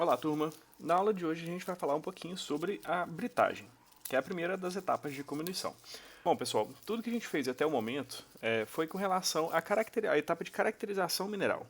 Olá, turma! Na aula de hoje a gente vai falar um pouquinho sobre a britagem, que é a primeira das etapas de comminuição. Bom, pessoal, tudo que a gente fez até o momento foi com relação à etapa de caracterização mineral,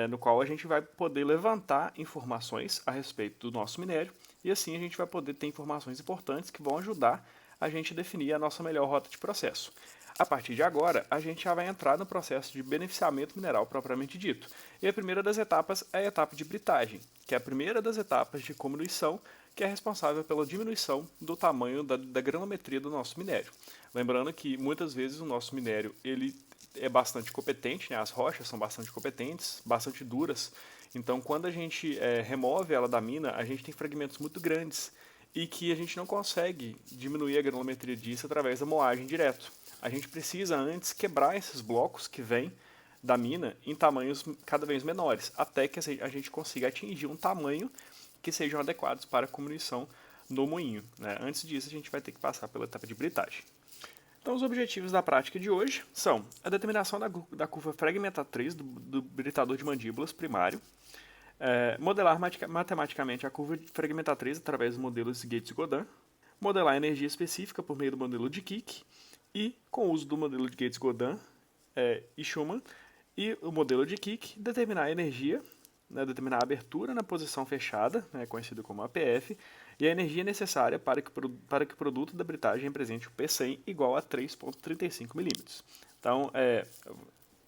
no qual a gente vai poder levantar informações a respeito do nosso minério e assim a gente vai poder ter informações importantes que vão ajudar a gente a definir a nossa melhor rota de processo. A partir de agora, a gente já vai entrar no processo de beneficiamento mineral propriamente dito. E a primeira das etapas é a etapa de britagem, que é a primeira das etapas de comminuição, que é responsável pela diminuição do tamanho da granometria do nosso minério. Lembrando que muitas vezes o nosso minério ele é bastante competente, né? As rochas são bastante competentes, bastante duras. Então, quando a gente remove ela da mina, a gente tem fragmentos muito grandes e que a gente não consegue diminuir a granometria disso através da moagem direto. A gente precisa antes quebrar esses blocos que vêm da mina em tamanhos cada vez menores, até que a gente consiga atingir um tamanho que sejam adequados para a comminuição no moinho. Né? Antes disso, a gente vai ter que passar pela etapa de britagem. Então, os objetivos da prática de hoje são a determinação da curva fragmentatriz do britador de mandíbulas primário, modelar matematicamente a curva fragmentatriz através dos modelos Gates e Godin, modelar a energia específica por meio do modelo de Kik e, com o uso do modelo de Gates-Godin e Schumann e o modelo de Kik, determinar a energia, né, determinar a abertura na posição fechada, né, conhecido como APF, e a energia necessária para que o produto da britagem apresente o P100 igual a 3,35 milímetros. Então,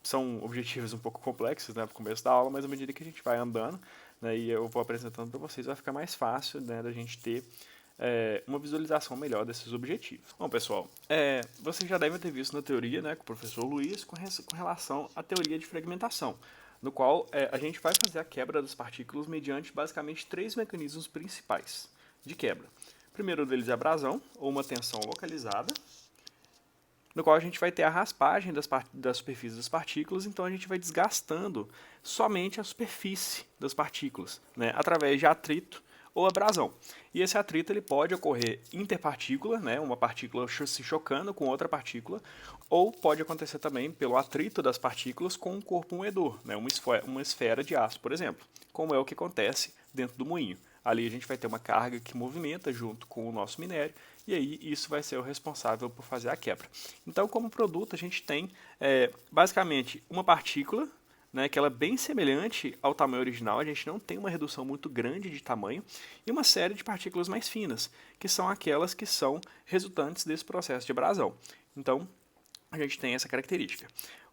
são objetivos um pouco complexos, né, para o começo da aula, mas à medida que a gente vai andando, né, e eu vou apresentando para vocês, vai ficar mais fácil, né, da gente ter uma visualização melhor desses objetivos. Bom, pessoal, vocês já devem ter visto na teoria, né, com o professor Luiz, com relação à teoria de fragmentação, no qual a gente vai fazer a quebra das partículas mediante basicamente três mecanismos principais de quebra. O primeiro deles é a abrasão, ou uma tensão localizada, no qual a gente vai ter a raspagem da superfície das partículas, então a gente vai desgastando somente a superfície das partículas, né, através de atrito ou abrasão. E esse atrito ele pode ocorrer interpartícula, né, uma partícula se chocando com outra partícula, ou pode acontecer também pelo atrito das partículas com um corpo moedor, né, uma esfera de aço, por exemplo, como é o que acontece dentro do moinho. Ali a gente vai ter uma carga que movimenta junto com o nosso minério, e aí isso vai ser o responsável por fazer a quebra. Então, como produto, a gente tem basicamente uma partícula, né, que ela é bem semelhante ao tamanho original, a gente não tem uma redução muito grande de tamanho, e uma série de partículas mais finas, que são aquelas que são resultantes desse processo de abrasão. Então, a gente tem essa característica.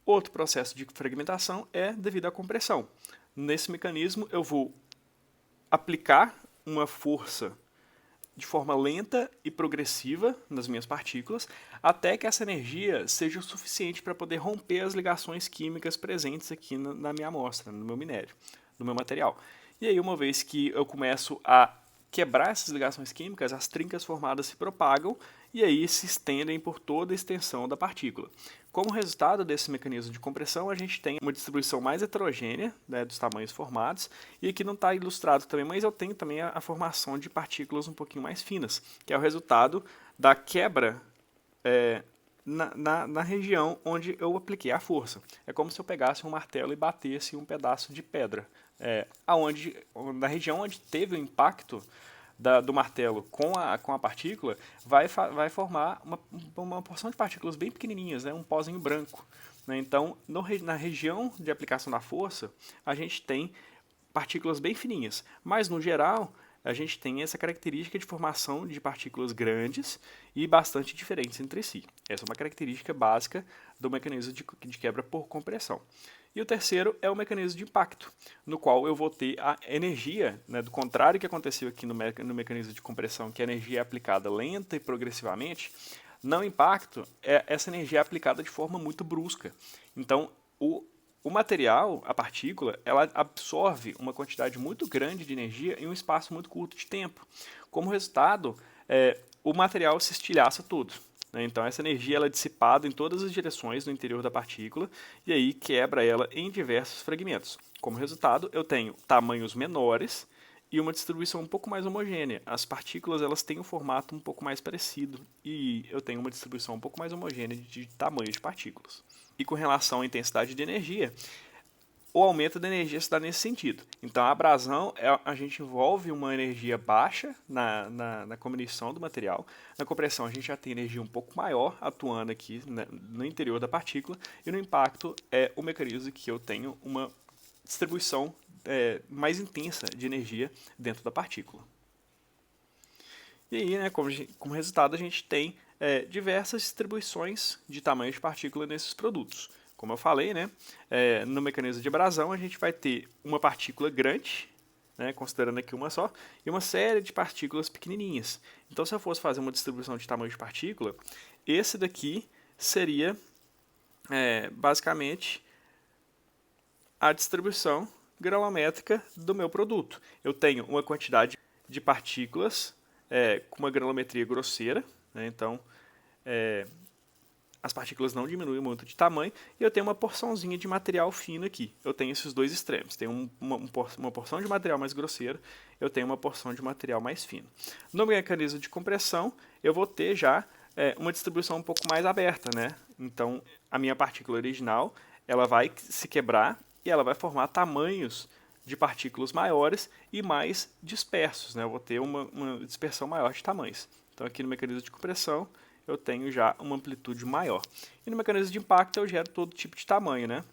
Outro processo de fragmentação é devido à compressão. Nesse mecanismo, eu vou aplicar uma força de forma lenta e progressiva nas minhas partículas, até que essa energia seja o suficiente para poder romper as ligações químicas presentes aqui na minha amostra, no meu minério, no meu material. E aí, uma vez que eu começo a quebrar essas ligações químicas, as trincas formadas se propagam e aí se estendem por toda a extensão da partícula. Como resultado desse mecanismo de compressão, a gente tem uma distribuição mais heterogênea, né, dos tamanhos formados, e aqui não está ilustrado também, mas eu tenho também a formação de partículas um pouquinho mais finas, que é o resultado da quebra na região onde eu apliquei a força. É como se eu pegasse um martelo e batesse um pedaço de pedra. Na região onde teve o impacto do martelo com a partícula, vai formar uma porção de partículas bem pequenininhas, né, um pozinho branco. Né? Então, na região de aplicação da força, a gente tem partículas bem fininhas, mas no geral a gente tem essa característica de formação de partículas grandes e bastante diferentes entre si. Essa é uma característica básica do mecanismo de quebra por compressão. E o terceiro é o mecanismo de impacto, no qual eu vou ter a energia, né, do contrário que aconteceu aqui no mecanismo de compressão, que a energia é aplicada lenta e progressivamente, no impacto, essa energia é aplicada de forma muito brusca. Então, o material, a partícula, ela absorve uma quantidade muito grande de energia em um espaço muito curto de tempo. Como resultado, o material se estilhaça todo. Né? Então, essa energia ela é dissipada em todas as direções no interior da partícula e aí quebra ela em diversos fragmentos. Como resultado, eu tenho tamanhos menores e uma distribuição um pouco mais homogênea. As partículas elas têm um formato um pouco mais parecido e eu tenho uma distribuição um pouco mais homogênea de tamanho de partículas. E com relação à intensidade de energia, o aumento da energia se dá nesse sentido. Então, a abrasão, a gente envolve uma energia baixa na combinação do material. Na compressão, a gente já tem energia um pouco maior atuando aqui no interior da partícula. E no impacto, é o mecanismo que eu tenho uma distribuição mais intensa de energia dentro da partícula. E aí, né, como resultado, a gente tem diversas distribuições de tamanho de partícula nesses produtos. Como eu falei, né, no mecanismo de abrasão, a gente vai ter uma partícula grande, né, considerando aqui uma só, e uma série de partículas pequenininhas. Então, se eu fosse fazer uma distribuição de tamanho de partícula, esse daqui seria, basicamente, a distribuição granulométrica do meu produto. Eu tenho uma quantidade de partículas com uma granulometria grosseira, né, então as partículas não diminuem muito de tamanho, e eu tenho uma porçãozinha de material fino aqui. Eu tenho esses dois extremos. Tenho uma porção de material mais grosseiro, eu tenho uma porção de material mais fino. No mecanismo de compressão, eu vou ter já uma distribuição um pouco mais aberta, né? Então, a minha partícula original, ela vai se quebrar e ela vai formar tamanhos de partículas maiores e mais dispersos, né? Eu vou ter uma dispersão maior de tamanhos. Então, aqui no mecanismo de compressão, eu tenho já uma amplitude maior. E no mecanismo de impacto eu gero todo tipo de tamanho, né?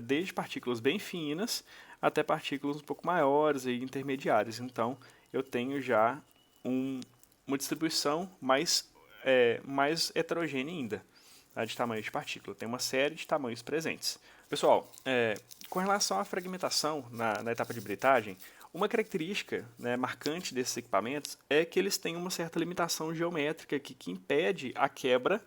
Desde partículas bem finas até partículas um pouco maiores e intermediárias. Então, eu tenho já uma distribuição mais heterogênea ainda, tá? De tamanho de partícula. Tem uma série de tamanhos presentes. Pessoal, com relação à fragmentação na etapa de britagem, uma característica, né, marcante desses equipamentos é que eles têm uma certa limitação geométrica que impede a quebra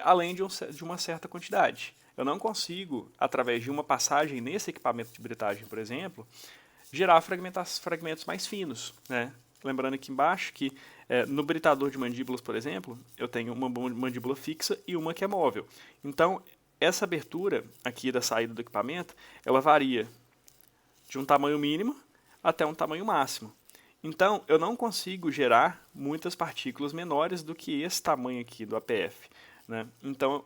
além de uma certa quantidade. Eu não consigo, através de uma passagem nesse equipamento de britagem, por exemplo, gerar fragmentos mais finos, né? Lembrando aqui embaixo que no britador de mandíbulas, por exemplo, eu tenho uma mandíbula fixa e uma que é móvel. Então, essa abertura aqui da saída do equipamento, ela varia de um tamanho mínimo até um tamanho máximo. Então, eu não consigo gerar muitas partículas menores do que esse tamanho aqui do APF, né? Então,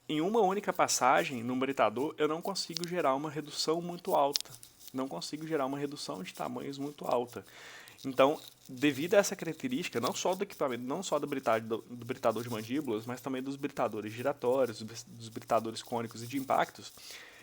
em uma única passagem, no britador, eu não consigo gerar uma redução muito alta. Não consigo gerar uma redução de tamanhos muito alta. Então, devido a essa característica, não só do equipamento, não só do britador de mandíbulas, mas também dos britadores giratórios, dos britadores cônicos e de impactos,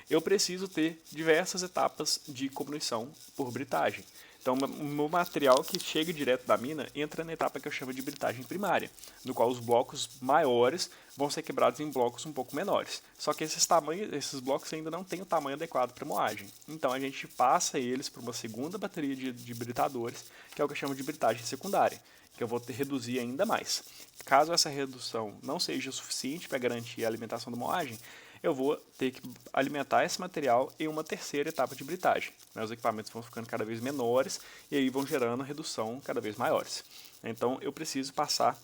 eu preciso ter diversas etapas de combustão por britagem. Então, o meu material que chega direto da mina entra na etapa que eu chamo de britagem primária, no qual os blocos maiores vão ser quebrados em blocos um pouco menores. Só que esses blocos ainda não têm o tamanho adequado para moagem. Então, a gente passa eles para uma segunda bateria de britadores, que é o que eu chamo de britagem secundária, que eu vou reduzir ainda mais. Caso essa redução não seja suficiente para garantir a alimentação da moagem, eu vou ter que alimentar esse material em uma terceira etapa de britagem. Os equipamentos vão ficando cada vez menores e aí vão gerando redução cada vez maiores. Então, eu preciso passar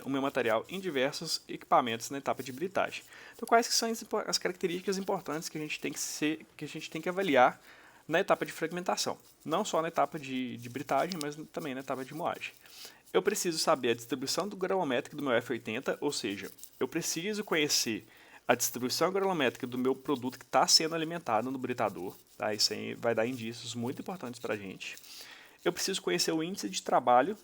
o meu material em diversos equipamentos na etapa de britagem. Então, quais que são as características importantes que a gente tem que avaliar na etapa de fragmentação? Não só na etapa de britagem, mas também na etapa de moagem. Eu preciso saber a distribuição do granulométrico do meu F80, ou seja, eu preciso conhecer a distribuição granulométrica do meu produto que está sendo alimentado no britador. Tá? Isso aí vai dar indícios muito importantes para a gente. Eu preciso conhecer o índice de trabalho,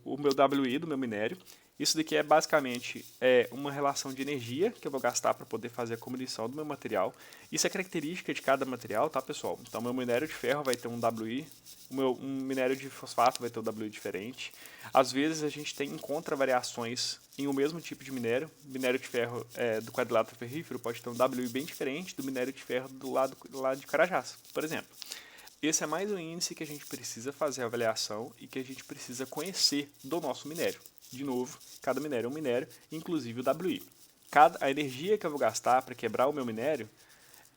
o meu WI, do meu minério. Isso daqui é basicamente uma relação de energia que eu vou gastar para poder fazer a combustão do meu material. Isso é característica de cada material, tá, pessoal? Então, meu minério de ferro vai ter um WI, um minério de fosfato vai ter um WI diferente. Às vezes, a gente encontra variações em um mesmo tipo de minério. Minério de ferro do quadrilátero ferrífero pode ter um WI bem diferente do minério de ferro do lado de Carajás, por exemplo. Esse é mais um índice que a gente precisa fazer a avaliação e que a gente precisa conhecer do nosso minério. De novo, cada minério é um minério, inclusive o WI. A energia que eu vou gastar para quebrar o meu minério,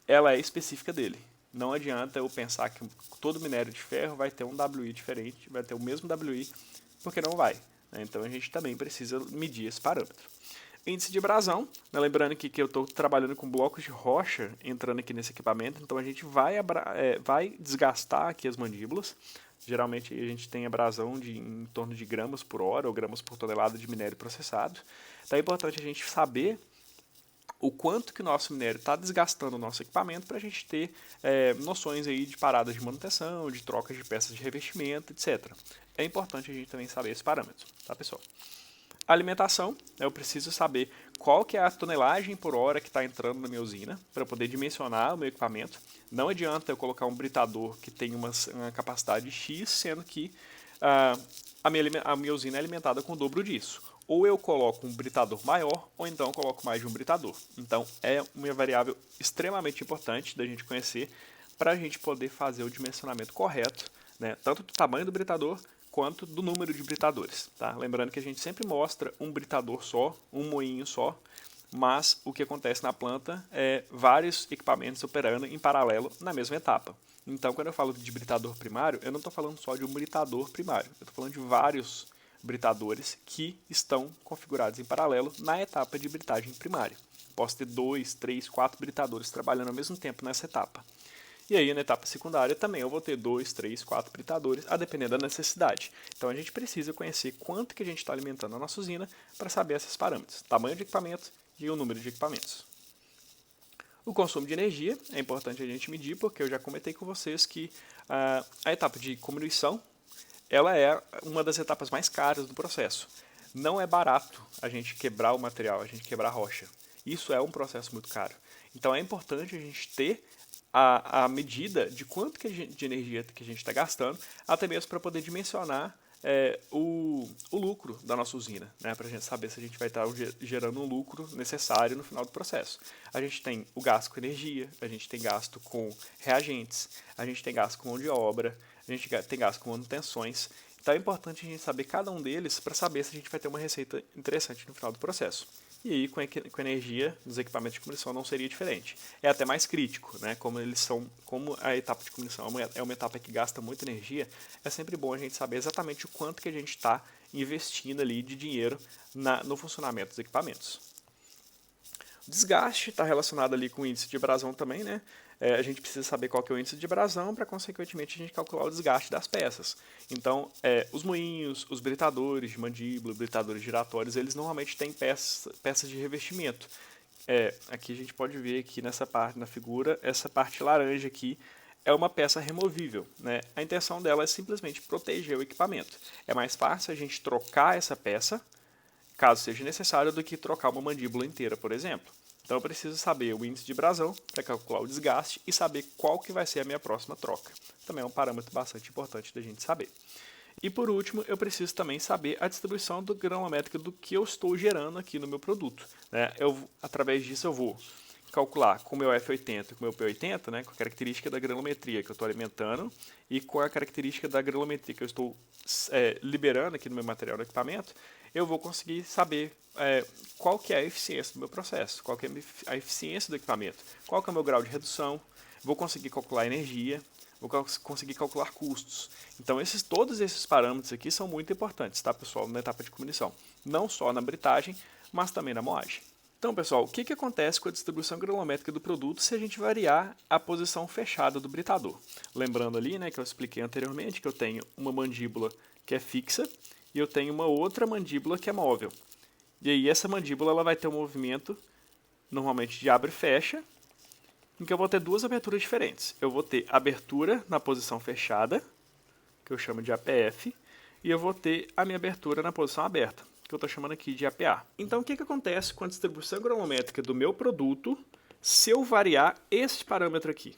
ela é específica dele. Não adianta eu pensar que todo minério de ferro vai ter um WI diferente, vai ter o mesmo WI, porque não vai. Então a gente também precisa medir esse parâmetro. Índice de abrasão, né? Lembrando aqui que eu estou trabalhando com blocos de rocha entrando aqui nesse equipamento, então a gente vai desgastar aqui as mandíbulas. Geralmente a gente tem abrasão em torno de gramas por hora ou gramas por tonelada de minério processado. Então é importante a gente saber o quanto que o nosso minério está desgastando o nosso equipamento para a gente ter noções aí de paradas de manutenção, de trocas de peças de revestimento, etc. É importante a gente também saber esse parâmetro, tá, pessoal? A alimentação, eu preciso saber qual que é a tonelagem por hora que está entrando na minha usina para poder dimensionar o meu equipamento. Não adianta eu colocar um britador que tem uma capacidade X, sendo que a minha usina é alimentada com o dobro disso. Ou eu coloco um britador maior, ou então eu coloco mais de um britador. Então é uma variável extremamente importante da gente conhecer para a gente poder fazer o dimensionamento correto, né, tanto do tamanho do britador quanto do número de britadores. Tá? Lembrando que a gente sempre mostra um britador só, um moinho só, mas o que acontece na planta é vários equipamentos operando em paralelo na mesma etapa. Então, quando eu falo de britador primário, eu não estou falando só de um britador primário, eu estou falando de vários britadores que estão configurados em paralelo na etapa de britagem primária. Posso ter 2, 3, 4 britadores trabalhando ao mesmo tempo nessa etapa. E aí, na etapa secundária, também eu vou ter 2, 3, 4 britadores, a depender da necessidade. Então, a gente precisa conhecer quanto que a gente está alimentando a nossa usina para saber esses parâmetros, tamanho de equipamento e o número de equipamentos. O consumo de energia é importante a gente medir, porque eu já comentei com vocês que a etapa de combustão ela é uma das etapas mais caras do processo. Não é barato a gente quebrar o material, a gente quebrar a rocha. Isso é um processo muito caro. Então é importante a gente ter a medida de quanto de energia que a gente está gastando, até mesmo para poder dimensionar o lucro da nossa usina, né, para a gente saber se a gente vai estar gerando um lucro necessário no final do processo. A gente tem o gasto com energia, a gente tem gasto com reagentes, a gente tem gasto com mão de obra, a gente tem gasto com manutenções. Então é importante a gente saber cada um deles para saber se a gente vai ter uma receita interessante no final do processo. E aí, com a energia dos equipamentos de combustão não seria diferente. É até mais crítico, né? Como a etapa de combustão é uma etapa que gasta muita energia, é sempre bom a gente saber exatamente o quanto que a gente está investindo ali de dinheiro no funcionamento dos equipamentos. O desgaste está relacionado ali com o índice de abrasão também, né? A gente precisa saber qual que é o índice de abrasão para, consequentemente, a gente calcular o desgaste das peças. Então, os moinhos, os britadores de mandíbula, britadores giratórios, eles normalmente têm peças de revestimento. Aqui a gente pode ver aqui nessa parte, na figura, essa parte laranja aqui é uma peça removível, né? A intenção dela é simplesmente proteger o equipamento. É mais fácil a gente trocar essa peça, caso seja necessário, do que trocar uma mandíbula inteira, por exemplo. Então eu preciso saber o índice de abrasão para calcular o desgaste e saber qual que vai ser a minha próxima troca. Também é um parâmetro bastante importante da gente saber. E por último, eu preciso também saber a distribuição do granulométrica do que eu estou gerando aqui no meu produto, né? Através disso eu vou calcular com o meu F80 e com o meu P80, né, com a característica da granulometria que eu estou alimentando e com a característica da granulometria que eu estou liberando aqui no meu material do equipamento, eu vou conseguir saber qual que é a eficiência do meu processo, qual que é a eficiência do equipamento, qual que é o meu grau de redução, vou conseguir calcular energia, vou conseguir calcular custos. Então todos esses parâmetros aqui são muito importantes, tá, pessoal, na etapa de combustão, não só na britagem, mas também na moagem. Então, pessoal, o que acontece com a distribuição granulométrica do produto se a gente variar a posição fechada do britador? Lembrando ali, né, que eu expliquei anteriormente que eu tenho uma mandíbula que é fixa e eu tenho uma outra mandíbula que é móvel. E aí essa mandíbula ela vai ter um movimento normalmente de abre e fecha, em que eu vou ter duas aberturas diferentes. Eu vou ter abertura na posição fechada, que eu chamo de APF, e eu vou ter a minha abertura na posição aberta, que eu estou chamando aqui de APA. Então, o que acontece com a distribuição granulométrica do meu produto se eu variar esse parâmetro aqui?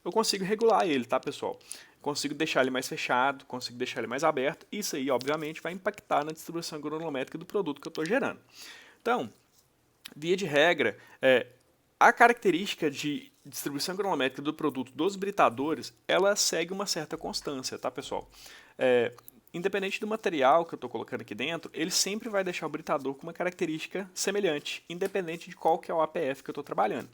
Eu consigo regular ele, tá, pessoal? Consigo deixar ele mais fechado, consigo deixar ele mais aberto. Isso aí, obviamente, vai impactar na distribuição granulométrica do produto que eu estou gerando. Então, via de regra, a característica de distribuição granulométrica do produto dos britadores, ela segue uma certa constância, tá, pessoal? Independente do material que eu estou colocando aqui dentro, ele sempre vai deixar o britador com uma característica semelhante, independente de qual que é o APF que eu estou trabalhando.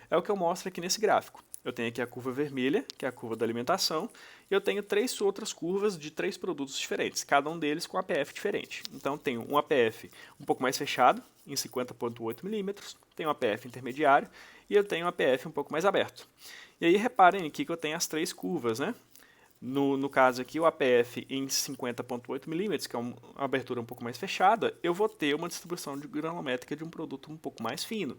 É o que eu mostro aqui nesse gráfico. Eu tenho aqui a curva vermelha, que é a curva da alimentação, e eu tenho 3 outras curvas de 3 produtos diferentes, cada um deles com APF diferente. Então, tenho um APF um pouco mais fechado, em 50,8 milímetros, tenho um APF intermediário e eu tenho um APF um pouco mais aberto. E aí, reparem aqui que eu tenho as 3 curvas, né? No caso aqui, o APF em 50,8 milímetros, que é uma abertura um pouco mais fechada, eu vou ter uma distribuição de granulométrica de um produto um pouco mais fino.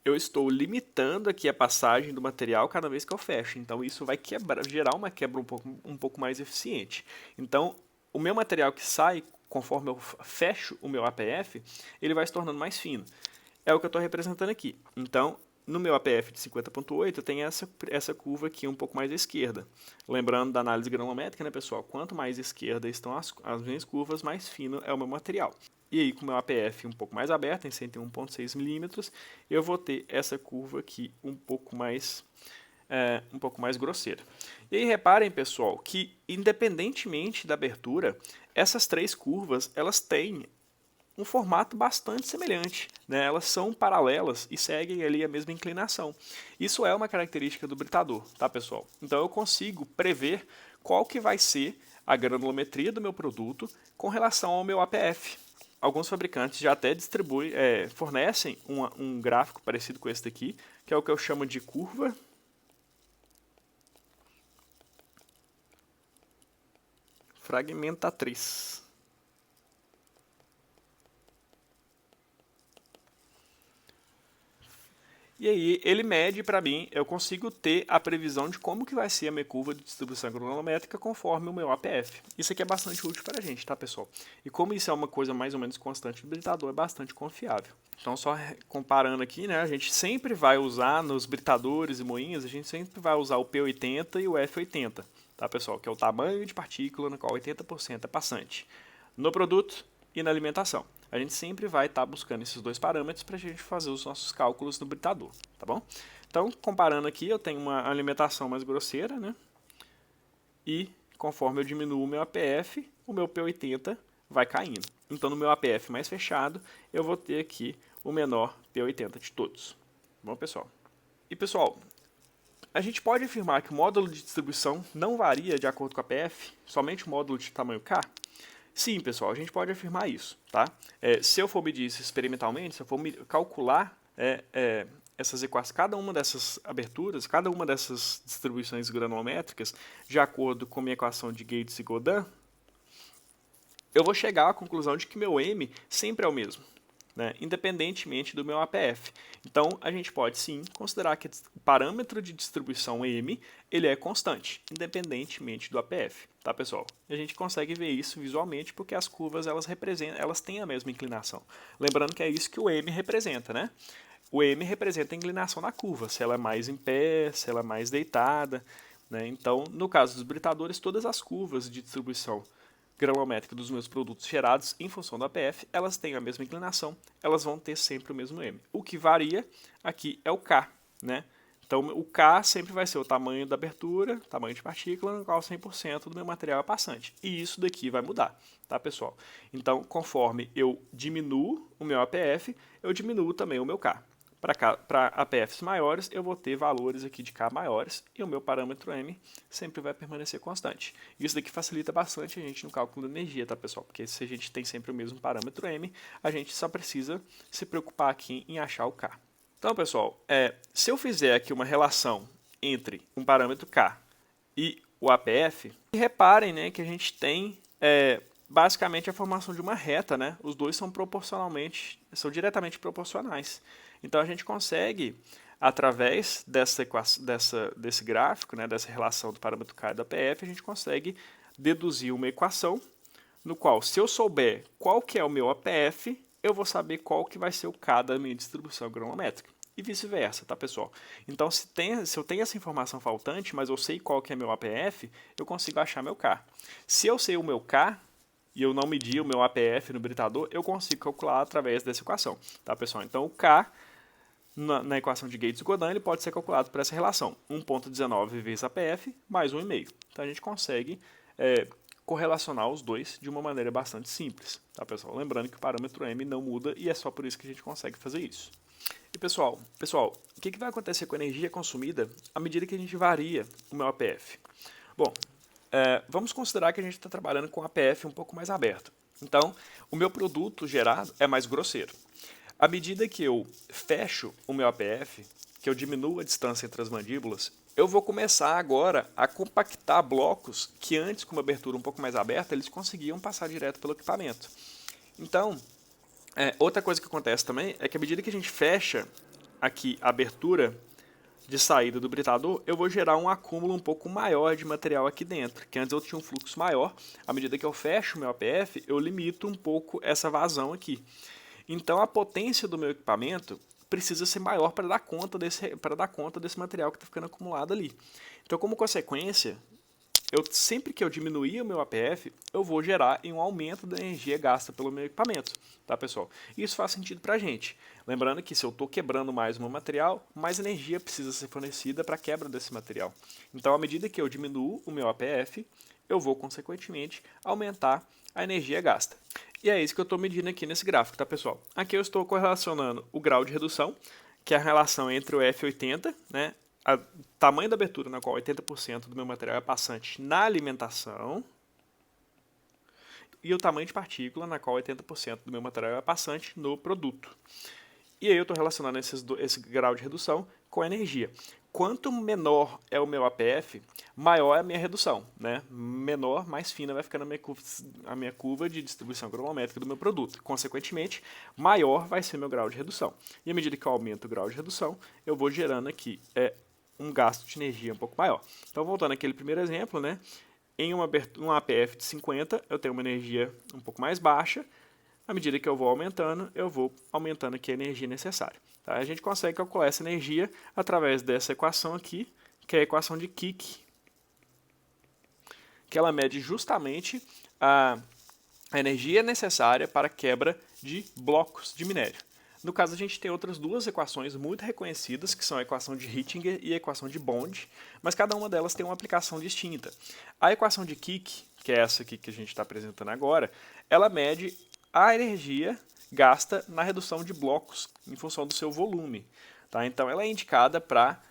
eu estou limitando aqui a passagem do material cada vez que eu fecho. Então isso vai gerar uma quebra um pouco mais eficiente. Então o meu material que sai, conforme eu fecho o meu APF, ele vai se tornando mais fino. É o que eu estou representando aqui. Então, no meu APF de 50.8, eu tenho essa curva aqui um pouco mais à esquerda. Lembrando da análise granulométrica, né, pessoal? Quanto mais à esquerda estão as minhas curvas, mais fino é o meu material. E aí, com o meu APF um pouco mais aberto, em 101,6 milímetros, eu vou ter essa curva aqui um pouco mais grosseira. E aí, reparem, pessoal, que independentemente da abertura, essas três curvas, elas têm um formato bastante semelhante, né? Elas são paralelas e seguem ali a mesma inclinação. Isso é uma característica do britador, tá, pessoal? Então eu consigo prever qual que vai ser a granulometria do meu produto com relação ao meu APF. Alguns fabricantes já até fornecem um gráfico parecido com esse daqui, que é o que eu chamo de curva fragmentatriz. E aí ele mede para mim, eu consigo ter a previsão de como que vai ser a minha curva de distribuição granulométrica conforme o meu APF. Isso aqui é bastante útil para a gente, tá, pessoal? E como isso é uma coisa mais ou menos constante do britador, é bastante confiável. Então, só comparando aqui, né, a gente sempre vai usar nos britadores e moinhas, a gente sempre vai usar o P80 e o F80, tá, pessoal? Que é o tamanho de partícula no qual 80% é passante. No produto e na alimentação. A gente sempre vai estar buscando esses dois parâmetros para a gente fazer os nossos cálculos no britador, tá bom? Então, comparando aqui, eu tenho uma alimentação mais grosseira, né? E conforme eu diminuo o meu APF, o meu P80 vai caindo. Então, no meu APF mais fechado, eu vou ter aqui o menor P80 de todos. Bom, pessoal? E, pessoal, a gente pode afirmar que o módulo de distribuição não varia de acordo com a APF, somente o módulo de tamanho K? Sim, pessoal, a gente pode afirmar isso, tá? Se eu for medir isso experimentalmente, se eu for calcular essas equações, cada uma dessas aberturas, cada uma dessas distribuições granulométricas, de acordo com a minha equação de Gates e Godin, eu vou chegar à conclusão de que meu M sempre é o mesmo, né, independentemente do meu APF. Então, a gente pode sim considerar que o parâmetro de distribuição M ele é constante, independentemente do APF, tá, pessoal? E a gente consegue ver isso visualmente porque as curvas elas têm a mesma inclinação. Lembrando que é isso que o M representa, né? O M representa a inclinação na curva, se ela é mais em pé, se ela é mais deitada, né? Então, no caso dos britadores, todas as curvas de distribuição granulométrica dos meus produtos gerados em função do APF, elas têm a mesma inclinação, elas vão ter sempre o mesmo M. O que varia aqui é o K, né? Então o K sempre vai ser o tamanho da abertura, tamanho de partícula, no qual 100% do meu material é passante. E isso daqui vai mudar, tá, pessoal? Então, conforme eu diminuo o meu APF, eu diminuo também o meu K. Para APFs maiores, eu vou ter valores aqui de K maiores e o meu parâmetro M sempre vai permanecer constante. Isso daqui facilita bastante a gente no cálculo de energia, tá, pessoal? Porque se a gente tem sempre o mesmo parâmetro M, a gente só precisa se preocupar aqui em achar o K. Então, pessoal, se eu fizer aqui uma relação entre um parâmetro K e o APF, reparem, né, que a gente tem basicamente a formação de uma reta, né? Os dois são diretamente proporcionais. Então a gente consegue, através desse gráfico, né, dessa relação do parâmetro K e do APF, a gente consegue deduzir uma equação no qual, se eu souber qual que é o meu APF, eu vou saber qual que vai ser o K da minha distribuição granulométrica. E vice-versa, tá, pessoal? Então, se eu tenho essa informação faltante, mas eu sei qual que é meu APF, eu consigo achar meu K. Se eu sei o meu K, e eu não medi o meu APF no britador, eu consigo calcular através dessa equação, tá, pessoal? Então, o K na equação de Gates e Godin ele pode ser calculado por essa relação, 1,19 vezes APF mais 1,5. Então, a gente consegue correlacionar os dois de uma maneira bastante simples, tá, pessoal? Lembrando que o parâmetro M não muda e é só por isso que a gente consegue fazer isso. E, pessoal, o que vai acontecer com a energia consumida à medida que a gente varia o meu APF? Bom, vamos considerar que a gente está trabalhando com APF um pouco mais aberto. Então, o meu produto gerado é mais grosseiro. À medida que eu fecho o meu APF, que eu diminuo a distância entre as mandíbulas, eu vou começar agora a compactar blocos que antes, com uma abertura um pouco mais aberta, eles conseguiam passar direto pelo equipamento. Então, outra coisa que acontece também é que à medida que a gente fecha aqui a abertura de saída do britador, eu vou gerar um acúmulo um pouco maior de material aqui dentro, que antes eu tinha um fluxo maior, à medida que eu fecho o meu APF, eu limito um pouco essa vazão aqui. Então a potência do meu equipamento precisa ser maior para dar conta desse material que está ficando acumulado ali. Então, como consequência, sempre que eu diminuir o meu APF, eu vou gerar um aumento da energia gasta pelo meu equipamento, tá, pessoal? Isso faz sentido para a gente. Lembrando que se eu estou quebrando mais o meu material, mais energia precisa ser fornecida para a quebra desse material. Então, à medida que eu diminuo o meu APF, eu vou, consequentemente, aumentar a energia gasta. E é isso que eu estou medindo aqui nesse gráfico, tá, pessoal? Aqui eu estou correlacionando o grau de redução, que é a relação entre o F80, né, o tamanho da abertura na qual 80% do meu material é passante na alimentação, e o tamanho de partícula na qual 80% do meu material é passante no produto. E aí eu estou relacionando esse grau de redução com a energia. Quanto menor é o meu APF, maior é a minha redução, né? Menor, mais fina vai ficando a minha curva de distribuição granulométrica do meu produto. Consequentemente, maior vai ser meu grau de redução. E à medida que eu aumento o grau de redução, eu vou gerando aqui um gasto de energia um pouco maior. Então, voltando àquele primeiro exemplo, né? Em um APF de 50, eu tenho uma energia um pouco mais baixa. À medida que eu vou aumentando aqui a energia necessária. Tá? A gente consegue calcular essa energia através dessa equação aqui, que é a equação de Kick, que ela mede justamente a energia necessária para a quebra de blocos de minério. No caso, a gente tem outras duas equações muito reconhecidas, que são a equação de Hittinger e a equação de Bond, mas cada uma delas tem uma aplicação distinta. A equação de Kick, que é essa aqui que a gente está apresentando agora, ela mede a energia gasta na redução de blocos em função do seu volume. Tá? Então, ela é indicada para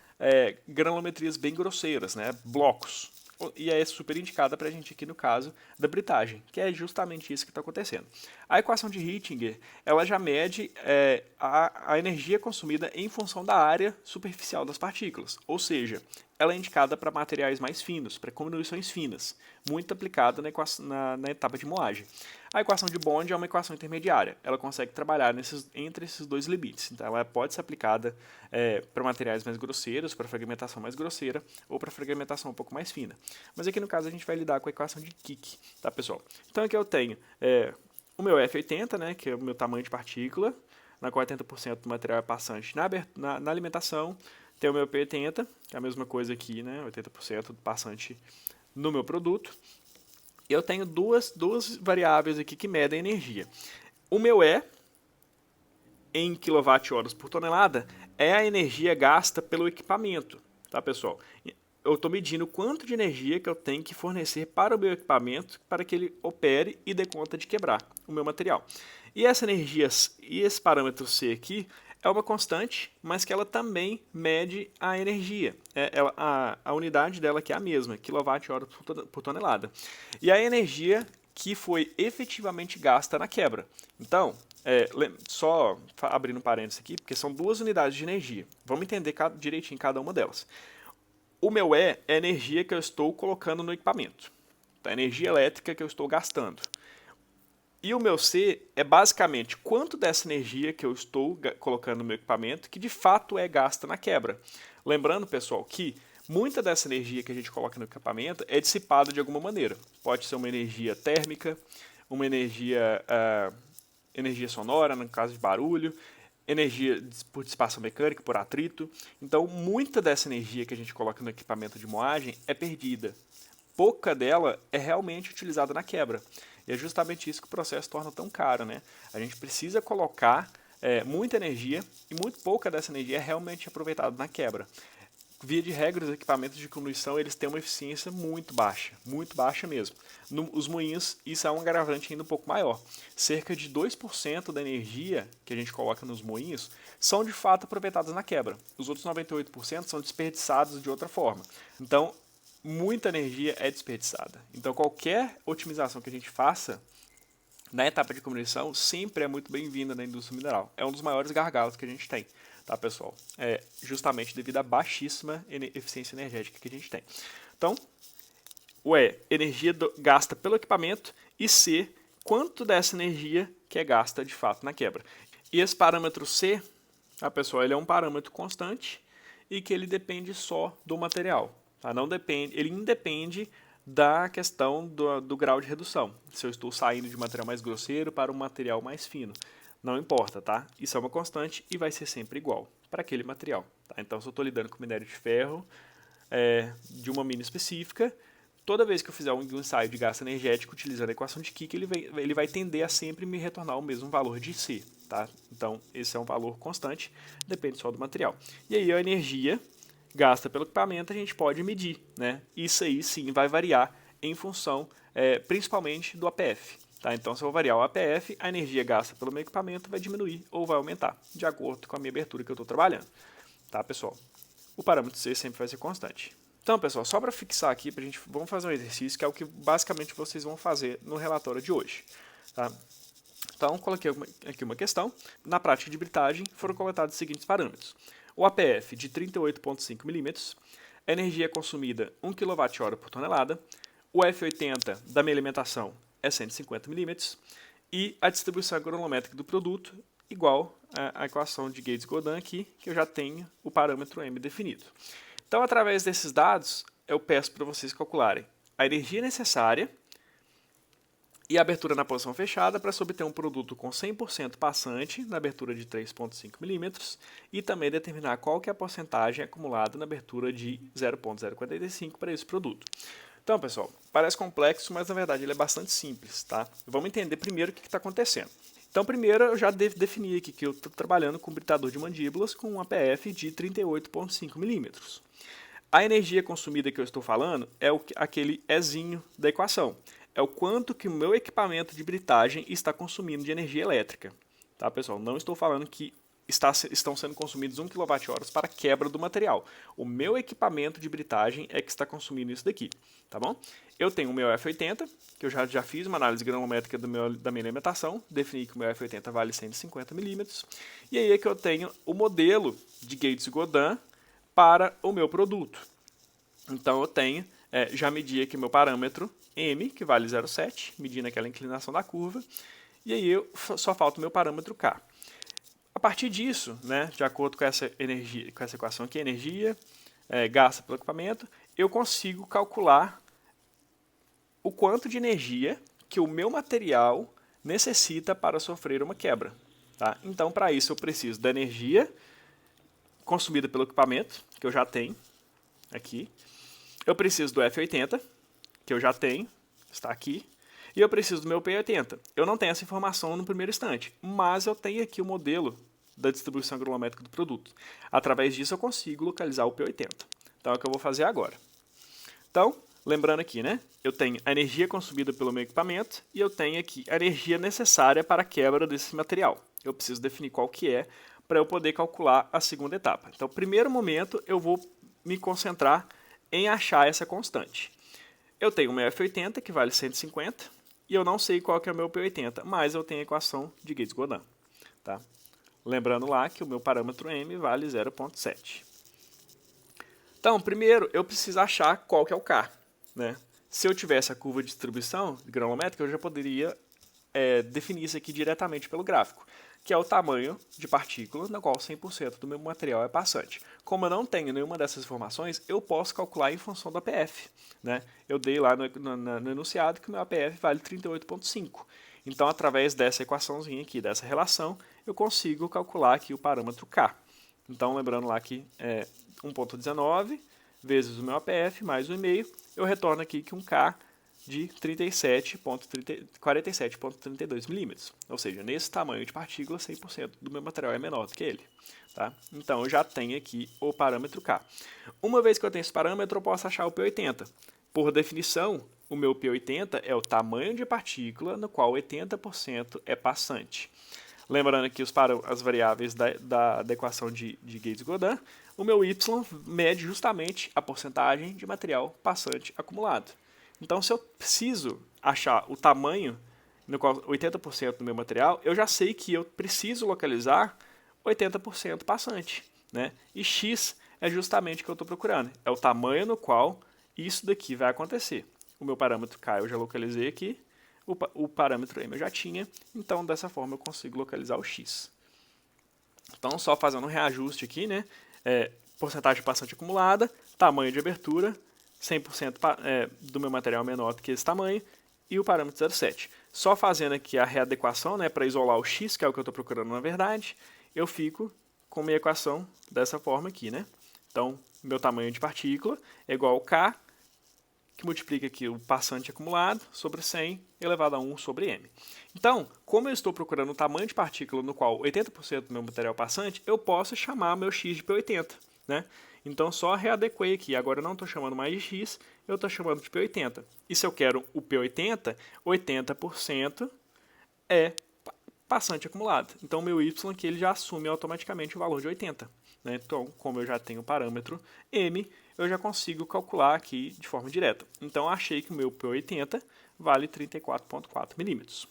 granulometrias bem grosseiras, né? Blocos. E é super indicada para a gente aqui no caso da britagem, que é justamente isso que está acontecendo. A equação de Hittinger, ela já mede a energia consumida em função da área superficial das partículas, ou seja, ela é indicada para materiais mais finos, para combinações finas, muito aplicada na etapa de moagem. A equação de Bond é uma equação intermediária, ela consegue trabalhar entre esses dois limites, então ela pode ser aplicada para materiais mais grosseiros, para fragmentação mais grosseira, ou para fragmentação um pouco mais fina. Mas aqui no caso a gente vai lidar com a equação de Kick, tá, pessoal? Então aqui eu tenho o meu F80, né, que é o meu tamanho de partícula, na qual 80% do material é passante na alimentação. Tem o meu P80, que é a mesma coisa aqui, né, 80% do passante no meu produto. E eu tenho duas variáveis aqui que medem a energia. O meu E, em kWh por tonelada, é a energia gasta pelo equipamento, tá, pessoal? Eu estou medindo quanto de energia que eu tenho que fornecer para o meu equipamento para que ele opere e dê conta de quebrar o meu material. E essa energia, e esse parâmetro C aqui, é uma constante, mas que ela também mede a energia. A unidade dela que é a mesma, kWh por tonelada. E a energia que foi efetivamente gasta na quebra. Então, só abrindo um parênteses aqui, porque são duas unidades de energia. Vamos entender direitinho cada uma delas. O meu E é a energia que eu estou colocando no equipamento. A energia elétrica que eu estou gastando. E o meu C é basicamente quanto dessa energia que eu estou colocando no meu equipamento que de fato é gasta na quebra. Lembrando, pessoal, que muita dessa energia que a gente coloca no equipamento é dissipada de alguma maneira. Pode ser uma energia térmica, uma energia sonora, no caso de barulho, energia por dissipação mecânica, por atrito. Então, muita dessa energia que a gente coloca no equipamento de moagem é perdida. Pouca dela é realmente utilizada na quebra. E é justamente isso que o processo torna tão caro, né? A gente precisa colocar muita energia e muito pouca dessa energia é realmente aproveitada na quebra. Via de regra, os equipamentos de condução eles têm uma eficiência muito baixa mesmo. Os moinhos, isso é um agravante ainda um pouco maior. Cerca de 2% da energia que a gente coloca nos moinhos são de fato aproveitadas na quebra. Os outros 98% são desperdiçados de outra forma. Então, muita energia é desperdiçada. Então, qualquer otimização que a gente faça na etapa de combustão sempre é muito bem-vinda na indústria mineral. É um dos maiores gargalos que a gente tem, tá, pessoal? É justamente devido à baixíssima eficiência energética que a gente tem. Então, o E, energia gasta pelo equipamento, e C, quanto dessa energia que é gasta de fato na quebra. E esse parâmetro C, Tá, pessoal? Ele é um parâmetro constante e que ele depende só do material. Tá? Não depende, ele independe da questão do grau de redução. Se eu estou saindo de material mais grosseiro para um material mais fino. Não importa, tá? Isso é uma constante e vai ser sempre igual para aquele material. Tá? Então, se eu estou lidando com minério de ferro de uma mina específica, toda vez que eu fizer um ensaio de gasto energético utilizando a equação de Kik, ele vai tender a sempre me retornar o mesmo valor de C. Tá? Então, esse é um valor constante, depende só do material. E aí, a energia gasta pelo equipamento, a gente pode medir. Né? Isso aí, sim, vai variar em função, principalmente, do APF. Tá? Então, se eu variar o APF, a energia gasta pelo meu equipamento vai diminuir ou vai aumentar, de acordo com a minha abertura que eu estou trabalhando. Tá, pessoal? O parâmetro C sempre vai ser constante. Então, pessoal, só para fixar aqui, vamos fazer um exercício que é o que basicamente vocês vão fazer no relatório de hoje. Tá? Então, coloquei aqui uma questão. Na prática de britagem, foram coletados os seguintes parâmetros. O APF de 38,5 mm, a energia consumida 1 kWh por tonelada, o F80 da minha alimentação é 150 mm e a distribuição granulométrica do produto igual à equação de Gates-Godin aqui, que eu já tenho o parâmetro M definido. Então, através desses dados, eu peço para vocês calcularem a energia necessária e a abertura na posição fechada para se obter um produto com 100% passante na abertura de 3,5 mm e também determinar qual que é a porcentagem acumulada na abertura de 0,045 para esse produto. Então, pessoal, parece complexo, mas na verdade ele é bastante simples. Tá? Vamos entender primeiro o que está acontecendo. Então, primeiro eu já defini aqui que eu estou trabalhando com um britador de mandíbulas com um APF de 38,5 mm. A energia consumida que eu estou falando é aquele Ezinho da equação. É o quanto que o meu equipamento de britagem está consumindo de energia elétrica. Tá, pessoal? Não estou falando que estão sendo consumidos 1 kWh para quebra do material. O meu equipamento de britagem é que está consumindo isso daqui. Tá bom? Eu tenho o meu F80, que eu já fiz uma análise granulométrica da minha alimentação, defini que o meu F80 vale 150 mm, e aí é que eu tenho o modelo de Gates-Godin para o meu produto. Então eu tenho, já medi aqui meu parâmetro M, que vale 0,7, medindo aquela inclinação da curva, e aí só falta o meu parâmetro K. A partir disso, né, de acordo com essa equação aqui, energia gasta pelo equipamento, eu consigo calcular o quanto de energia que o meu material necessita para sofrer uma quebra. Tá? Então, para isso, eu preciso da energia consumida pelo equipamento, que eu já tenho aqui. Eu preciso do F80, que eu já tenho, está aqui. E eu preciso do meu P80. Eu não tenho essa informação no primeiro instante, mas eu tenho aqui o modelo da distribuição granulométrica do produto. Através disso, eu consigo localizar o P80. Então, é o que eu vou fazer agora. Então, lembrando aqui, né? Eu tenho a energia consumida pelo meu equipamento e eu tenho aqui a energia necessária para a quebra desse material. Eu preciso definir qual que é para eu poder calcular a segunda etapa. Então, primeiro momento, eu vou me concentrar em achar essa constante. Eu tenho o meu F80, que vale 150, e eu não sei qual que é o meu P80, mas eu tenho a equação de Gates-Godin. Tá? Lembrando lá que o meu parâmetro M vale 0,7. Então, primeiro, eu preciso achar qual que é o K. Né? Se eu tivesse a curva de distribuição granulométrica, eu já poderia definir isso aqui diretamente pelo gráfico, que é o tamanho de partícula na qual 100% do meu material é passante. Como eu não tenho nenhuma dessas informações, eu posso calcular em função do APF. Né? Eu dei lá no enunciado que o meu APF vale 38,5. Então, através dessa equaçãozinha aqui, dessa relação, eu consigo calcular aqui o parâmetro K. Então, lembrando lá que 1,19 vezes o meu APF mais 1,5, eu retorno aqui que um K de 47,32 milímetros. Ou seja, nesse tamanho de partícula, 100% do meu material é menor do que ele. Tá? Então, eu já tenho aqui o parâmetro K. Uma vez que eu tenho esse parâmetro, eu posso achar o P80. Por definição, o meu P80 é o tamanho de partícula no qual 80% é passante. Lembrando aqui as variáveis da equação de Gates-Godin, o meu Y mede justamente a porcentagem de material passante acumulado. Então, se eu preciso achar o tamanho no qual 80% do meu material, eu já sei que eu preciso localizar 80% passante. Né? E X é justamente o que eu estou procurando. É o tamanho no qual isso daqui vai acontecer. O meu parâmetro K eu já localizei aqui. O parâmetro M eu já tinha, então dessa forma eu consigo localizar o X. Então, só fazendo um reajuste aqui, né? Porcentagem passante acumulada, tamanho de abertura, 100% do meu material menor do que esse tamanho, e o parâmetro 0,7. Só fazendo aqui a readequação, né, para isolar o x, que é o que eu estou procurando na verdade, eu fico com minha equação dessa forma aqui, né? Então, meu tamanho de partícula é igual ao K, que multiplica aqui o passante acumulado sobre 100 elevado a 1 sobre m. Então, como eu estou procurando o tamanho de partícula no qual 80% do meu material é passante, eu posso chamar meu x de P80, né? Então, só readequei aqui. Agora eu não estou chamando mais de x, eu estou chamando de P80. E se eu quero o P80, 80% é passante acumulado. Então, meu y aqui ele já assume automaticamente o valor de 80. Né? Então, como eu já tenho o parâmetro m, eu já consigo calcular aqui de forma direta. Então, achei que o meu P80 vale 34,4 milímetros.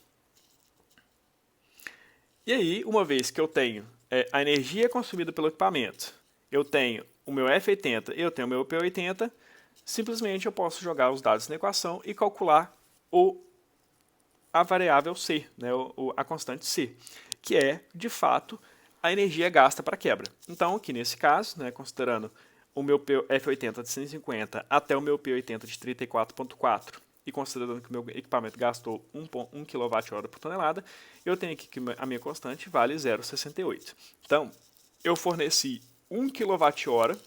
E aí, uma vez que eu tenho a energia consumida pelo equipamento, eu tenho o meu F80 e eu tenho o meu P80, simplesmente eu posso jogar os dados na equação e calcular a variável C, né, a constante C, que é, de fato, a energia gasta para quebra. Então, aqui nesse caso, né, considerando o meu F80 de 150 até o meu P80 de 34,4 e considerando que o meu equipamento gastou 1 kWh por tonelada, eu tenho aqui que a minha constante vale 0,68. Então, eu forneci 1 kWh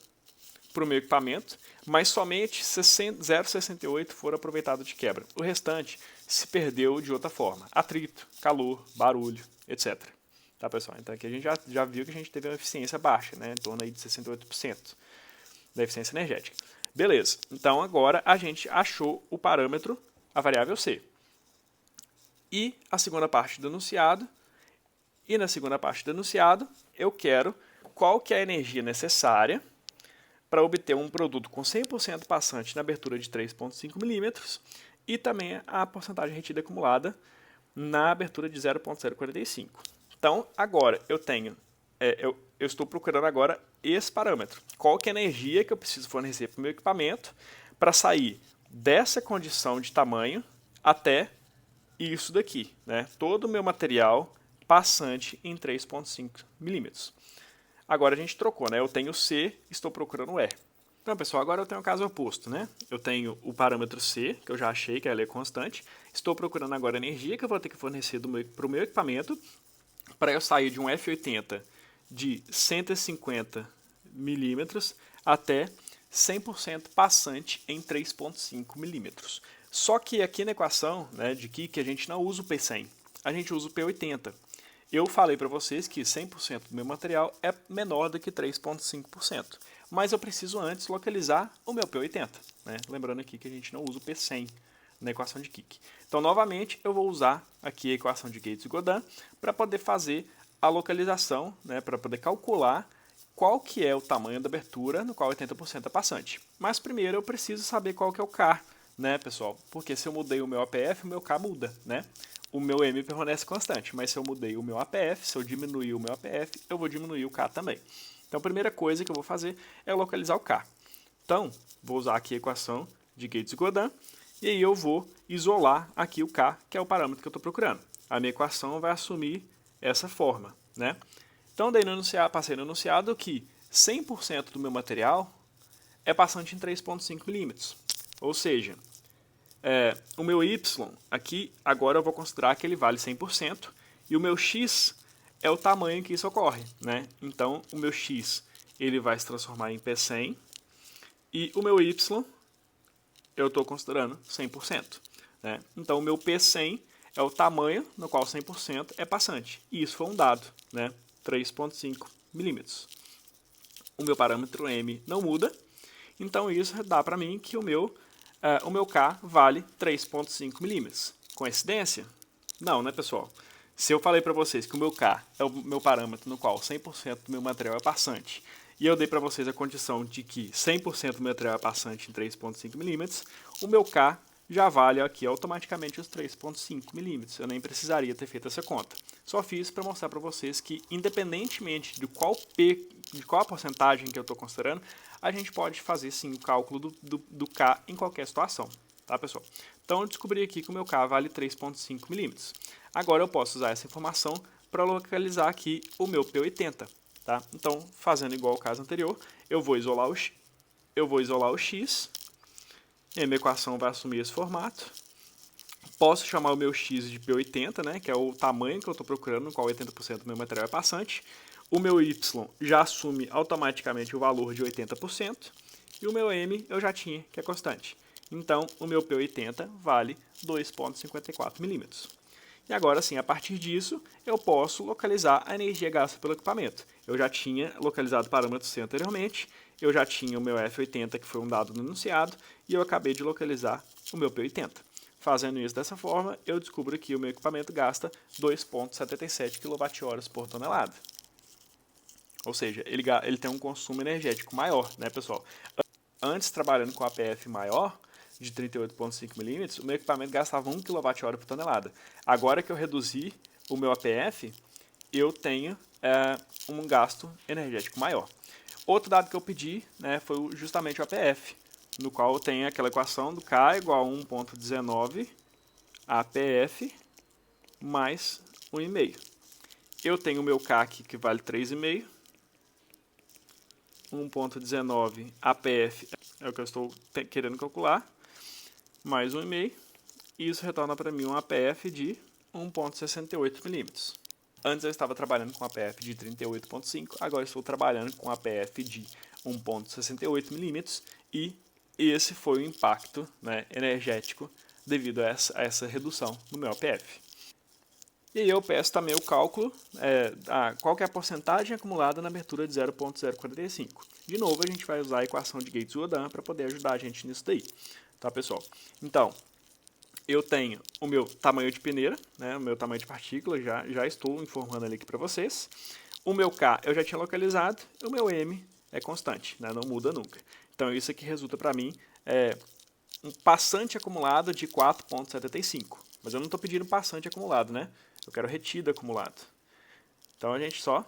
para o meu equipamento, mas somente 0,68 foram aproveitados de quebra. O restante se perdeu de outra forma. Atrito, calor, barulho, etc. Tá, pessoal? Então aqui a gente já viu que a gente teve uma eficiência baixa, né? Em torno aí de 68% da eficiência energética. Beleza. Então agora a gente achou o parâmetro, a variável C. E a segunda parte do enunciado. E na segunda parte do enunciado, eu quero qual que é a energia necessária para obter um produto com 100% passante na abertura de 3,5 milímetros e também a porcentagem retida acumulada na abertura de 0,045. Então, agora eu tenho, eu estou procurando agora esse parâmetro. Qual que é a energia que eu preciso fornecer para o meu equipamento para sair dessa condição de tamanho até isso daqui, né? Todo o meu material passante em 3,5 milímetros. Agora a gente trocou, né? Eu tenho C, estou procurando o E. Então, pessoal, agora eu tenho o caso oposto, né? Eu tenho o parâmetro C, que eu já achei que ela é constante. Estou procurando agora a energia que eu vou ter que fornecer para o meu equipamento para eu sair de um F80 de 150 milímetros até 100% passante em 3,5 milímetros. Só que aqui na equação, né, de que a gente não usa o P100, a gente usa o P80. Eu falei para vocês que 100% do meu material é menor do que 3,5%, mas eu preciso antes localizar o meu P80, né? Lembrando aqui que a gente não usa o P100 na equação de Kik. Então, novamente, eu vou usar aqui a equação de Gates e Godin para poder fazer a localização, né? Para poder calcular qual que é o tamanho da abertura no qual 80% é passante. Mas primeiro eu preciso saber qual que é o K, né, pessoal? Porque se eu mudei o meu APF, o meu K muda, né? O meu M permanece constante, mas se eu mudei o meu APF, se eu diminuir o meu APF, eu vou diminuir o K também. Então, a primeira coisa que eu vou fazer é localizar o K. Então, vou usar aqui a equação de Gates e Godin, e aí eu vou isolar aqui o K, que é o parâmetro que eu estou procurando. A minha equação vai assumir essa forma, né? Então, daí no enunciado, passei no enunciado que 100% do meu material é passante em 3,5 milímetros. Ou seja, o meu Y aqui, agora eu vou considerar que ele vale 100%, e o meu X é o tamanho que isso ocorre, né? Então, o meu X ele vai se transformar em P100, e o meu Y eu estou considerando 100%. Né? Então, o meu P100 é o tamanho no qual 100% é passante. E isso foi um dado, né? 3,5 milímetros. O meu parâmetro M não muda, então isso dá para mim que o meu K vale 3,5 milímetros. Coincidência? Não, né, pessoal? Se eu falei para vocês que o meu K é o meu parâmetro no qual 100% do meu material é passante, e eu dei para vocês a condição de que 100% do material é passante em 3,5 milímetros, o meu K já vale aqui automaticamente os 3,5 milímetros. Eu nem precisaria ter feito essa conta. Só fiz para mostrar para vocês que, independentemente de qual a porcentagem que eu estou considerando, a gente pode fazer sim o cálculo do K em qualquer situação. Tá, pessoal? Então eu descobri aqui que o meu K vale 3,5 milímetros. Agora eu posso usar essa informação para localizar aqui o meu P80. Tá? Então, fazendo igual ao caso anterior, eu vou isolar o X, e a minha equação vai assumir esse formato. Posso chamar o meu X de P80, né, que é o tamanho que eu estou procurando, no qual 80% do meu material é passante. O meu Y já assume automaticamente o valor de 80%. E o meu M eu já tinha, que é constante. Então, o meu P80 vale 2,54 milímetros. E agora sim, a partir disso, eu posso localizar a energia gasta pelo equipamento. Eu já tinha localizado o parâmetro C anteriormente, eu já tinha o meu F80, que foi um dado no enunciado, e eu acabei de localizar o meu P80. Fazendo isso dessa forma, eu descubro que o meu equipamento gasta 2,77 kWh por tonelada. Ou seja, ele tem um consumo energético maior, né, pessoal? Antes, trabalhando com APF maior, de 38,5 milímetros, o meu equipamento gastava 1 kWh por tonelada. Agora que eu reduzi o meu APF, eu tenho um gasto energético maior. Outro dado que eu pedi, né, foi justamente o APF, no qual eu tenho aquela equação do K igual a 1,19 APF mais 1,5. Eu tenho o meu K aqui que vale 3,5. 1,19 APF é o que eu estou querendo calcular, mais 1,5. E isso retorna para mim um APF de 1,68 milímetros. Antes eu estava trabalhando com APF de 38,5, agora estou trabalhando com APF de 1,68 milímetros e esse foi o impacto, né, energético devido a essa redução no meu APF. E aí eu peço também o cálculo, qual que é a porcentagem acumulada na abertura de 0,045. De novo, a gente vai usar a equação de Gates-Jordan para poder ajudar a gente nisso daí. Tá, pessoal? Então, eu tenho o meu tamanho de peneira, né, o meu tamanho de partícula, já estou informando ali aqui para vocês. O meu K eu já tinha localizado, o meu M é constante, né, não muda nunca. Então isso aqui resulta para mim um passante acumulado de 4,75. Mas eu não estou pedindo passante acumulado, né? Eu quero retido acumulado. Então a gente só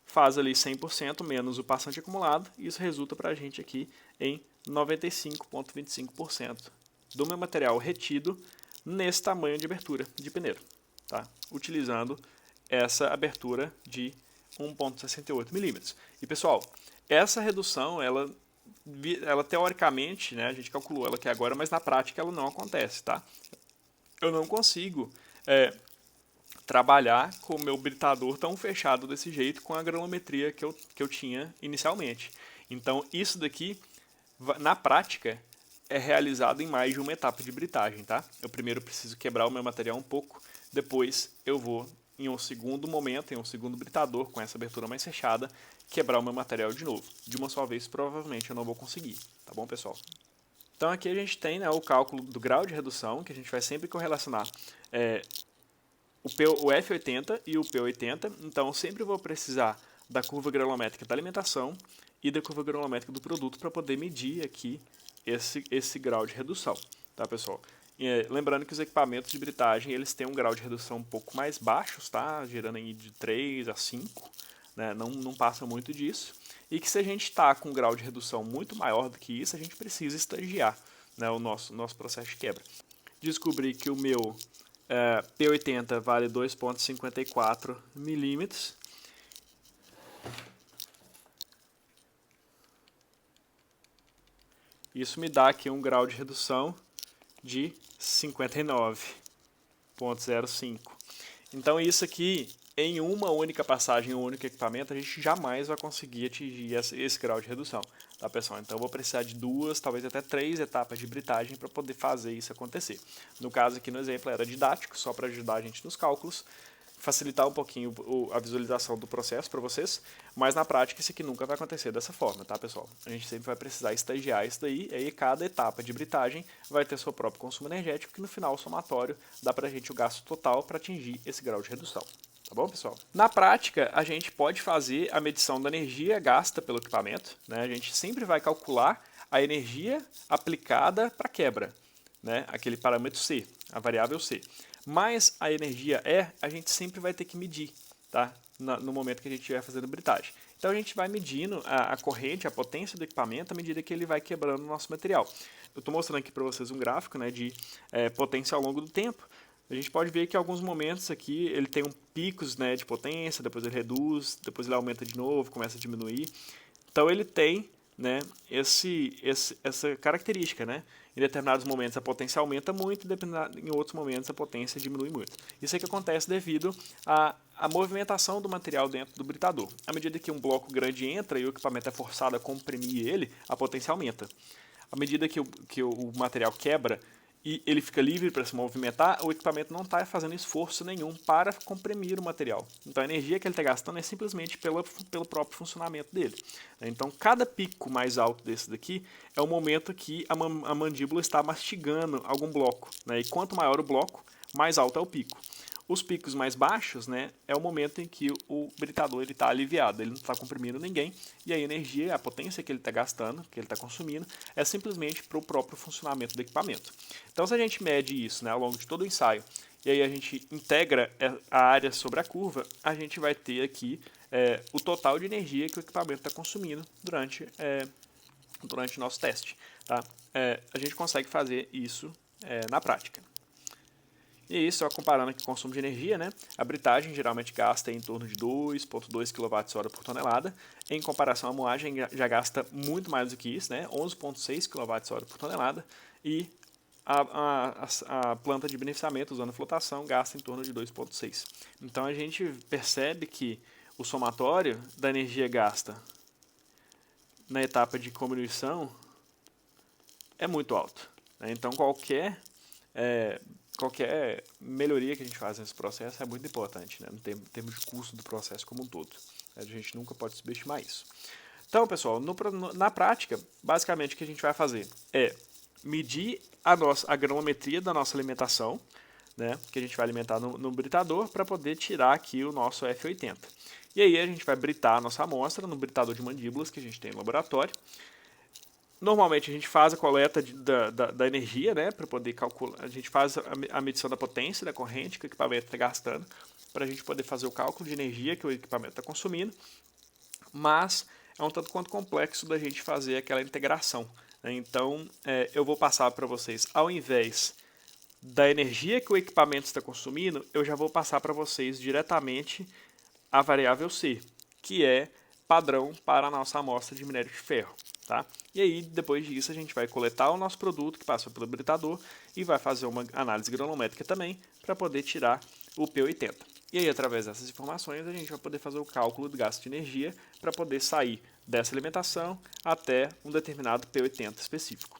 faz ali 100% menos o passante acumulado, e isso resulta para a gente aqui em 95,25% do meu material retido nesse tamanho de abertura de peneira, tá? Utilizando essa abertura de 1,68 milímetros. E pessoal, essa redução, ela teoricamente, né, a gente calculou ela aqui agora, mas na prática ela não acontece, tá? Eu não consigo trabalhar com o meu britador tão fechado desse jeito com a granulometria que eu tinha inicialmente. Então isso daqui, na prática, é realizado em mais de uma etapa de britagem, tá? Eu primeiro preciso quebrar o meu material um pouco, depois eu vou, em um segundo momento, em um segundo britador, com essa abertura mais fechada, quebrar o meu material de novo. De uma só vez, provavelmente eu não vou conseguir, tá bom, pessoal? Então aqui a gente tem, né, o cálculo do grau de redução, que a gente vai sempre correlacionar o F80 e o P80, então sempre vou precisar da curva granulométrica da alimentação e da curva granulométrica do produto para poder medir aqui esse grau de redução, tá, pessoal? Lembrando que os equipamentos de britagem eles têm um grau de redução um pouco mais baixo, tá? Girando aí de 3 a 5, né? Não passa muito disso. E que se a gente está com um grau de redução muito maior do que isso, a gente precisa estagiar, né, o nosso processo de quebra. Descobri que o meu P80 vale 2,54 milímetros. Isso me dá aqui um grau de redução de 59,05. Então isso aqui, em uma única passagem, um único equipamento, a gente jamais vai conseguir atingir esse grau de redução, tá, pessoal? Então eu vou precisar de 2, talvez até 3 etapas de britagem para poder fazer isso acontecer. No caso aqui no exemplo era didático, só para ajudar a gente nos cálculos, facilitar um pouquinho a visualização do processo para vocês, mas na prática isso aqui nunca vai acontecer dessa forma, tá, pessoal? A gente sempre vai precisar estagiar isso daí, e aí cada etapa de britagem vai ter seu próprio consumo energético, que no final, o somatório, dá pra gente o gasto total para atingir esse grau de redução. Tá bom, pessoal? Na prática, a gente pode fazer a medição da energia gasta pelo equipamento, né? A gente sempre vai calcular a energia aplicada para quebra, né? Aquele parâmetro C, a variável C. Mas a energia E, a gente sempre vai ter que medir, tá? No momento que a gente estiver fazendo britagem. Então a gente vai medindo a corrente, a potência do equipamento à medida que ele vai quebrando o nosso material. Eu estou mostrando aqui para vocês um gráfico, né, de potência ao longo do tempo. a gente pode ver que em alguns momentos aqui ele tem picos, né, de potência, depois ele reduz, depois ele aumenta de novo, começa a diminuir. Então ele tem, né, essa característica, né? Em determinados momentos a potência aumenta muito, em outros momentos a potência diminui muito. Isso é que acontece devido à movimentação do material dentro do britador. À medida que um bloco grande entra e o equipamento é forçado a comprimir ele, a potência aumenta. À medida que o material quebra e ele fica livre para se movimentar, o equipamento não está fazendo esforço nenhum para comprimir o material. Então a energia que ele está gastando é simplesmente pelo próprio funcionamento dele. Então cada pico mais alto desse daqui é o momento que a mandíbula está mastigando algum bloco, né? E quanto maior o bloco, mais alto é o pico. Os picos mais baixos, né, é o momento em que o britador está aliviado, ele não está comprimindo ninguém, e a energia, a potência que ele está gastando, que ele está consumindo, é simplesmente para o próprio funcionamento do equipamento. Então, se a gente mede isso, né, ao longo de todo o ensaio, e aí a gente integra a área sobre a curva, a gente vai ter aqui o total de energia que o equipamento está consumindo durante o nosso teste. Tá? A gente consegue fazer isso na prática. E isso, só comparando aqui o consumo de energia, né? A britagem geralmente gasta em torno de 2,2 kWh por tonelada. Em comparação, a moagem já gasta muito mais do que isso, né? 11,6 kWh por tonelada. E a planta de beneficiamento usando flotação gasta em torno de 2,6. Então a gente percebe que o somatório da energia gasta na etapa de combustão é muito alto. Né? Então qualquer melhoria que a gente faz nesse processo é muito importante, né? Em termos de custo do processo como um todo. A gente nunca pode subestimar isso. Então, pessoal, na prática, basicamente o que a gente vai fazer é medir a granulometria da nossa alimentação, né, que a gente vai alimentar no britador, para poder tirar aqui o nosso F80. E aí a gente vai britar a nossa amostra no britador de mandíbulas que a gente tem no laboratório. Normalmente a gente faz a coleta da energia, né, para poder calcular. A gente faz a medição da potência da corrente que o equipamento está gastando, para a gente poder fazer o cálculo de energia que o equipamento está consumindo. Mas é um tanto quanto complexo da gente fazer aquela integração. Né? Então eu vou passar para vocês, ao invés da energia que o equipamento está consumindo, eu já vou passar para vocês diretamente a variável C, que é padrão para a nossa amostra de minério de ferro. Tá? E aí, depois disso, a gente vai coletar o nosso produto que passa pelo britador e vai fazer uma análise granulométrica também para poder tirar o P80. E aí, através dessas informações, a gente vai poder fazer o cálculo do gasto de energia para poder sair dessa alimentação até um determinado P80 específico.